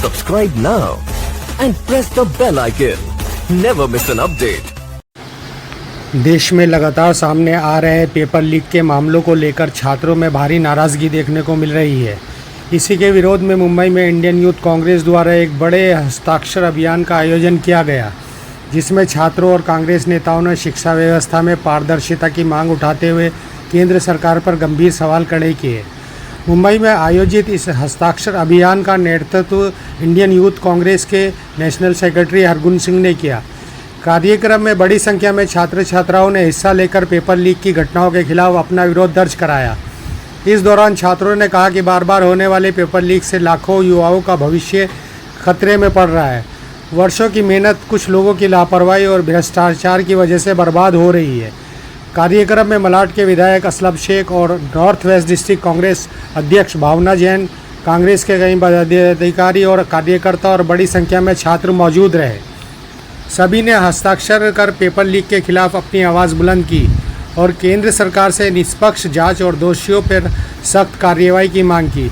Subscribe now and press the bell icon. Never miss an update. देश में लगातार सामने आ रहे पेपर लीक के मामलों को लेकर छात्रों में भारी नाराज़गी देखने को मिल रही है। इसी के विरोध में मुंबई में इंडियन यूथ कांग्रेस द्वारा एक बड़े हस्ताक्षर अभियान का आयोजन किया गया, जिसमें छात्रों और कांग्रेस नेताओं ने शिक्षा व्यवस्था में पारदर्शिता की मांग उठाते हुए केंद्र सरकार पर गंभीर सवाल खड़े किए। मुंबई में आयोजित इस हस्ताक्षर अभियान का नेतृत्व इंडियन यूथ कांग्रेस के नेशनल सेक्रेटरी हरगुन सिंह ने किया। कार्यक्रम में बड़ी संख्या में छात्र छात्राओं ने हिस्सा लेकर पेपर लीक की घटनाओं के खिलाफ अपना विरोध दर्ज कराया। इस दौरान छात्रों ने कहा कि बार बार होने वाले पेपर लीक से लाखों युवाओं का भविष्य खतरे में पड़ रहा है। वर्षों की मेहनत कुछ लोगों की लापरवाही और भ्रष्टाचार की वजह से बर्बाद हो रही है। कार्यक्रम में मलाड के विधायक असलम शेख और नॉर्थ वेस्ट डिस्ट्रिक्ट कांग्रेस अध्यक्ष भावना जैन, कांग्रेस के कई पदाधिकारी और कार्यकर्ता और बड़ी संख्या में छात्र मौजूद रहे। सभी ने हस्ताक्षर कर पेपर लीक के खिलाफ अपनी आवाज़ बुलंद की और केंद्र सरकार से निष्पक्ष जांच और दोषियों पर सख्त कार्रवाई की मांग की।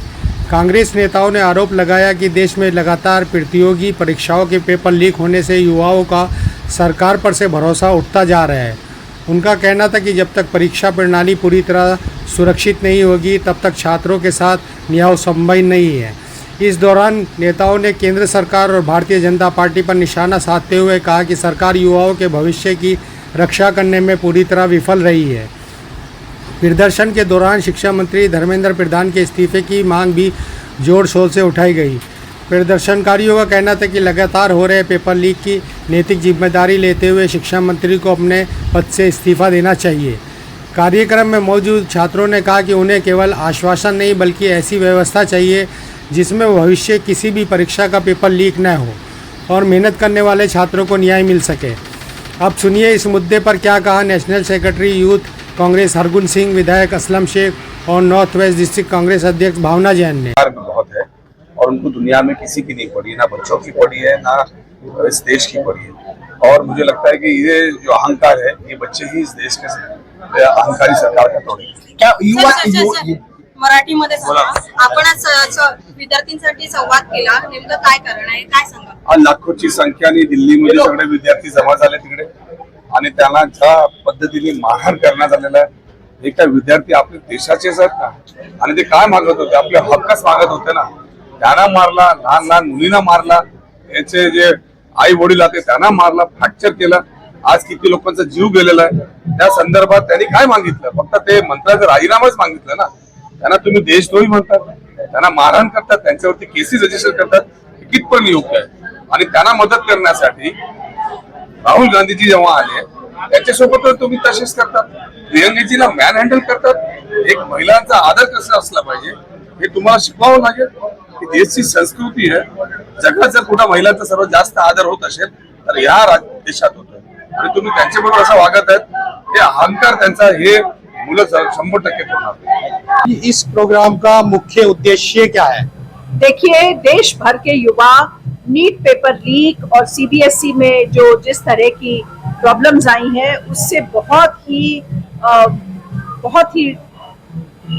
कांग्रेस नेताओं ने आरोप लगाया कि देश में लगातार प्रतियोगी परीक्षाओं के पेपर लीक होने से युवाओं का सरकार पर से भरोसा उठता जा रहा है। उनका कहना था कि जब तक परीक्षा प्रणाली पूरी तरह सुरक्षित नहीं होगी, तब तक छात्रों के साथ न्याय संभव नहीं है। इस दौरान नेताओं ने केंद्र सरकार और भारतीय जनता पार्टी पर निशाना साधते हुए कहा कि सरकार युवाओं के भविष्य की रक्षा करने में पूरी तरह विफल रही है। प्रदर्शन के दौरान शिक्षा मंत्री धर्मेंद्र प्रधान के इस्तीफे की मांग भी जोर शोर से उठाई गई। प्रदर्शनकारियों का कहना था कि लगातार हो रहे पेपर लीक की नैतिक जिम्मेदारी लेते हुए शिक्षा मंत्री को अपने पद से इस्तीफा देना चाहिए। कार्यक्रम में मौजूद छात्रों ने कहा कि उन्हें केवल आश्वासन नहीं बल्कि ऐसी व्यवस्था चाहिए जिसमें भविष्य किसी भी परीक्षा का पेपर लीक न हो और मेहनत करने वाले छात्रों को न्याय मिल सके। अब सुनिए इस मुद्दे पर क्या कहा national secretary youth Congress Hargun Singh, विधायक असलम शेख और नॉर्थ वेस्ट डिस्ट्रिक्ट कांग्रेस अध्यक्ष भावना जैन ने। बहुत है और उनको दुनिया में किसी की नहीं पड़ी, ना बच्चों की पड़ी है, ना इस देश की पड़ी है। और मुझे लगता है कि ये जो अहंकार है, ये बच्चे ही इस देश के अहंकारी सरकार का तोड़ेंगे। क्या युवा मराठीमध्ये आपण विद्यार्थ्यांसाठी संवाद केला, नेमकं काय कारण आहे, काय सांगा? लाखोची संख्याने दिल्लीमध्ये सगळे विद्यार्थी जमा झाले तिकडे आणि त्यांना ज्या पद्धतीने मारहाण करण्यात आलेला आहे। एक विद्यार्थी आपल्या देशाचेच आहेत ना, आणि ते काय मागत होते? आपले हक्कच मागत होते ना। त्यांना मारला, लहान लहान मुलींना मारला, याचे जे आई वडील होते त्यांना मारला, फ्रॅक्चर केला। आज किती लोकांचा जीव गेलेला आहे। त्या संदर्भात त्यांनी काय मागितलं? फक्त ते मंत्र्याचा राजीनामाच मागितलं ना। त्यांना तुम्ही देशद्रोही म्हणतात, त्यांना मारहाण करतात, त्यांच्यावरती केसेस रजिस्टर करतात, कितपर्यंत योग्य आहे? आणि त्यांना मदत करण्यासाठी राहुल गांधीजी जेव्हा आले त्याच्यासोबत तुम्ही तसेच करतात, प्रियंकाजीला मॅन हँडल करतात। एक महिलांचा आदर कसा असला पाहिजे हे तुम्हाला शिकवावं लागेल। ही देशची संस्कृती आहे। जगात जर कुठे महिलांचा सर्वात जास्त आदर होत असेल तर या देशात होतं, आणि तुम्ही त्यांच्याबरोबर असं वागत आहेत, हे अहंकार त्यांचा हे मुलं 100% होणार। इस प्रोग्राम का मुख्य उद्देश्य क्या है? देखिए, देश भर के युवा नीट पेपर लीक और सीबीएसई में जो जिस तरह की प्रॉब्लम्स आई हैं उससे बहुत ही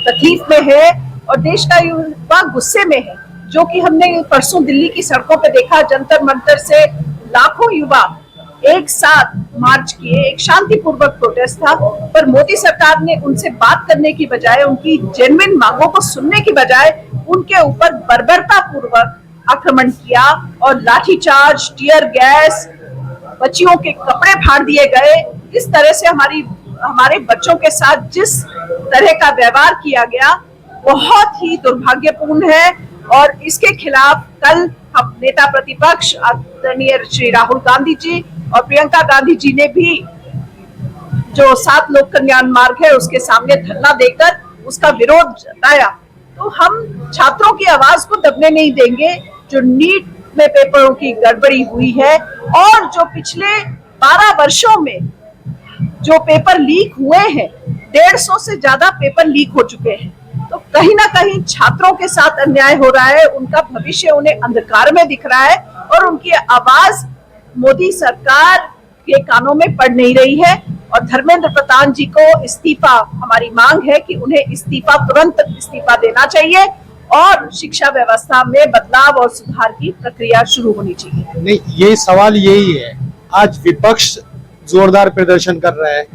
तकलीफ में है और देश का युवा गुस्से में है। जो कि हमने परसों दिल्ली की सड़कों पे देखा, जंतर मंतर से लाखों युवा एक साथ मार्च किए, एक शांतिपूर्वक प्रोटेस्ट था, पर मोदी सरकार ने उनसे बात करने की बजाय, उनकी जेन्युइन मांगों को सुनने की बजाय उनके ऊपर बर्बरता पूर्वक आक्रमण किया और लाठीचार्ज, टीयर गैस, बच्चियों के कपड़े फाड़ दिए गए। इस तरह से हमारे बच्चों के साथ जिस तरह का व्यवहार किया गया बहुत ही दुर्भाग्यपूर्ण है और इसके खिलाफ कल हम नेता प्रतिपक्ष आदरणीय श्री राहुल गांधी जी और प्रियंका गांधी जी ने भी जो 7 लोक कल्याण मार्ग है उसके सामने धरना देकर उसका विरोध जताया। तो हम छात्रों की आवाज को दबने नहीं देंगे। जो नीट में पेपरों की गड़बड़ी हुई है और जो पिछले 12 वर्षों में जो पेपर लीक हुए हैं, 150 से ज्यादा पेपर लीक हो चुके हैं, तो कहीं ना कहीं छात्रों के साथ अन्याय हो रहा है। उनका भविष्य उन्हें अंधकार में दिख रहा है और उनकी आवाज मोदी सरकार के कानों में पड़ नहीं रही है। और धर्मेंद्र प्रधान जी को इस्तीफा, हमारी मांग है कि उन्हें इस्तीफा, तुरंत इस्तीफा देना चाहिए और शिक्षा व्यवस्था में बदलाव और सुधार की प्रक्रिया शुरू होनी चाहिए। नहीं, ये सवाल यही है। आज विपक्ष जोरदार प्रदर्शन कर रहा है,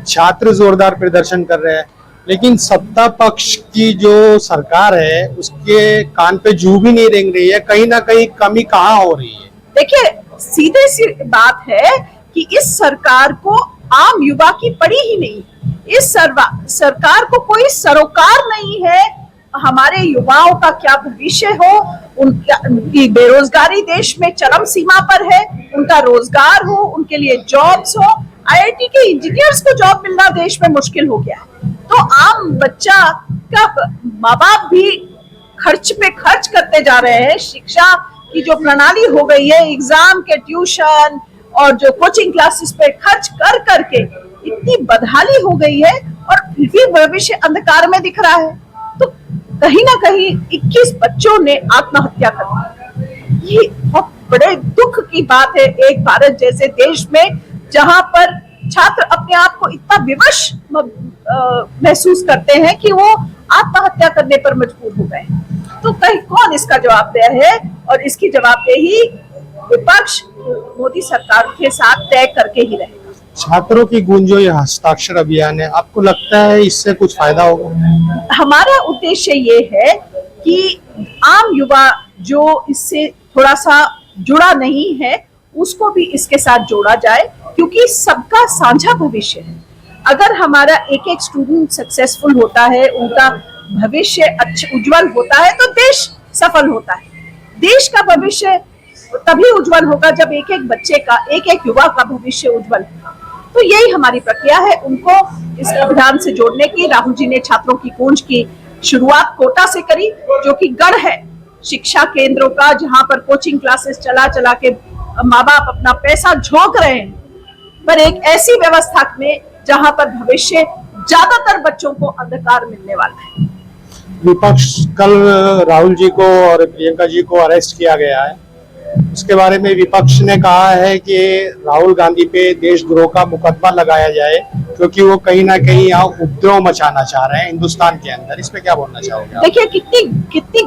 छात्र जोरदार प्रदर्शन कर रहे हैं, लेकिन सत्ता पक्ष की जो सरकार है उसके कान पे जू भी नहीं रेंग रही है। कहीं ना कहीं कमी कहाँ हो रही है? देखिए, सीधे सी बात है कि इस सरकार को आम युवा की पड़ी ही नहीं। इस सरकार को कोई सरोकार नहीं है हमारे युवाओं का क्या भविष्य हो, उनकी बेरोजगारी देश में चरम सीमा पर है, उनका रोजगार हो, उनके लिए जॉब्स हो। आईआईटी के इंजीनियर्स को जॉब मिलना देश में मुश्किल हो गया है। तो आम बच्चा का माँ बाप भी खर्च पे खर्च करते जा रहे हैं। शिक्षा की जो प्रणाली हो गई है, एग्जाम के ट्यूशन और जो कोचिंग क्लासेस पे खर्च कर करके इतनी बदहाली हो गई है और फिर भी भविष्य अंधकार में दिख रहा है। तो कहीं ना कहीं 21 बच्चों ने आत्महत्या कर ली। ये बहुत बड़े दुख की बात है एक भारत जैसे देश में, जहां पर छात्र अपने आप को इतना विवश महसूस करते हैं कि वो आत्महत्या करने पर मजबूर हो गए। तो कहीं कौन इसका जवाबदेह है? और इसकी जवाबदेही विपक्ष मोदी सरकार के साथ तय करके ही रहेगा। छात्रों की गूंजो ये हस्ताक्षर अभियान है, आपको लगता है इससे कुछ फायदा होगा? हमारा उद्देश्य ये है कि आम युवा जो इससे थोड़ा सा जुड़ा नहीं है उसको भी इसके साथ जोड़ा जाए, क्योंकि सबका साझा भविष्य है। अगर हमारा एक एक स्टूडेंट सक्सेसफुल होता है, उनका भविष्य अच्छा उज्जवल होता है, तो देश सफल होता है। देश का भविष्य तभी उज्जवल होगा जब एक एक बच्चे का, एक एक युवा का भविष्य उज्जवल होगा। तो यही हमारी प्रक्रिया है उनको इस अभियान से जोड़ने की। राहुल जी ने छात्रों की गूंज की शुरुआत कोटा से करी, जो कि गढ़ है शिक्षा केंद्रों का, जहां पर कोचिंग क्लासेस चला चला के माँ बाप अपना पैसा झोंक रहे हैं, पर एक ऐसी व्यवस्था में जहां पर भविष्य ज्यादातर बच्चों को अंधकार मिलने वाला है। विपक्ष कल राहुल जी को और प्रियंका जी को अरेस्ट किया गया है, उसके बारे में विपक्ष ने कहा है कि राहुल गांधी पे देशद्रोह का मुकदमा लगाया जाए, क्योंकि वो कहीं ना कहीं यहाँ उपद्रव मचाना चाह रहे हैं हिंदुस्तान के अंदर। इस पे क्या बोलना चाहोगे आप? देखिए, कितनी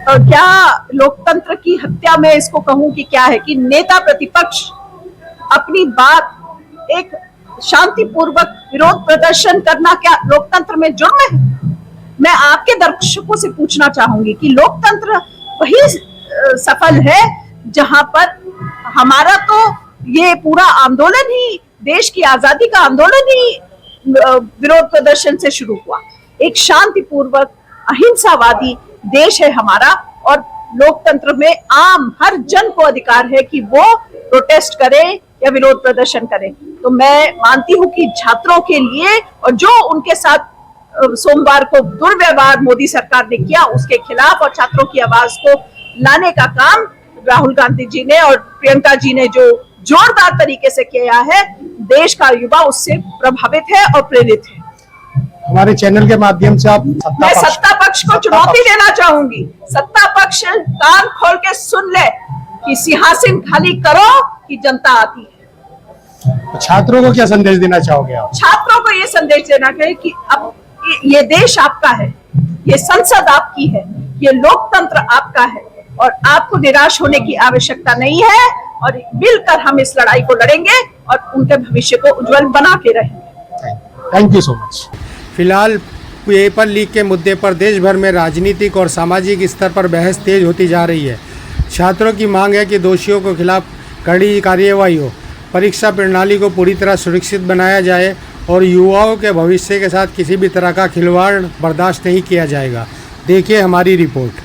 क्या लोकतंत्र की हत्या में इसको कहूं कि क्या है कि नेता प्रतिपक्ष अपनी बात एक शांतिपूर्वक विरोध प्रदर्शन करना क्या लोकतंत्र में जुर्म है? मैं आपके दर्शकों से पूछना चाहूंगी कि लोकतंत्र वही सफल है जहां पर हमारा तो ये पूरा आंदोलन ही, देश की आजादी का आंदोलन ही विरोध प्रदर्शन से शुरू हुआ। एक शांतिपूर्वक अहिंसावादी देश है हमारा, और लोकतंत्र में आम हर जन को अधिकार है कि वो प्रोटेस्ट करे या विरोध प्रदर्शन करे। तो मैं मानती हूँ कि छात्रों के लिए और जो उनके साथ सोमवार को दुर्व्यवहार मोदी सरकार ने किया उसके खिलाफ और छात्रों की आवाज को लाने का काम राहुल गांधी जी ने और प्रियंका जी ने जो जोरदार तरीके से किया है, देश का युवा उससे प्रभावित है और प्रेरित है। हमारे चैनल के माध्यम से आप मैं सत्ता पक्ष को चुनौती देना चाहूंगी। सत्ता पक्ष कान खोल के सुन ले कि सिंहासन खाली करो कि जनता आती है। छात्रों को क्या संदेश देना चाहोगे आप? छात्रों को ये संदेश देना चाहिए कि अब ये देश आपका है, ये संसद आपकी है, ये लोकतंत्र आपका है और आपको निराश होने की आवश्यकता नहीं है, और मिलकर हम इस लड़ाई को लड़ेंगे और उनके भविष्य को उज्जवल बना के रहेंगे। Thank you so much. फिलहाल पेपर लीक के मुद्दे पर देश भर में राजनीतिक और सामाजिक स्तर पर बहस तेज होती जा रही है। छात्रों की मांग है कि दोषियों के खिलाफ कड़ी कार्यवाही हो, परीक्षा प्रणाली को पूरी तरह सुरक्षित बनाया जाए और युवाओं के भविष्य के साथ किसी भी तरह का खिलवाड़ बर्दाश्त नहीं किया जाएगा। देखिए हमारी रिपोर्ट।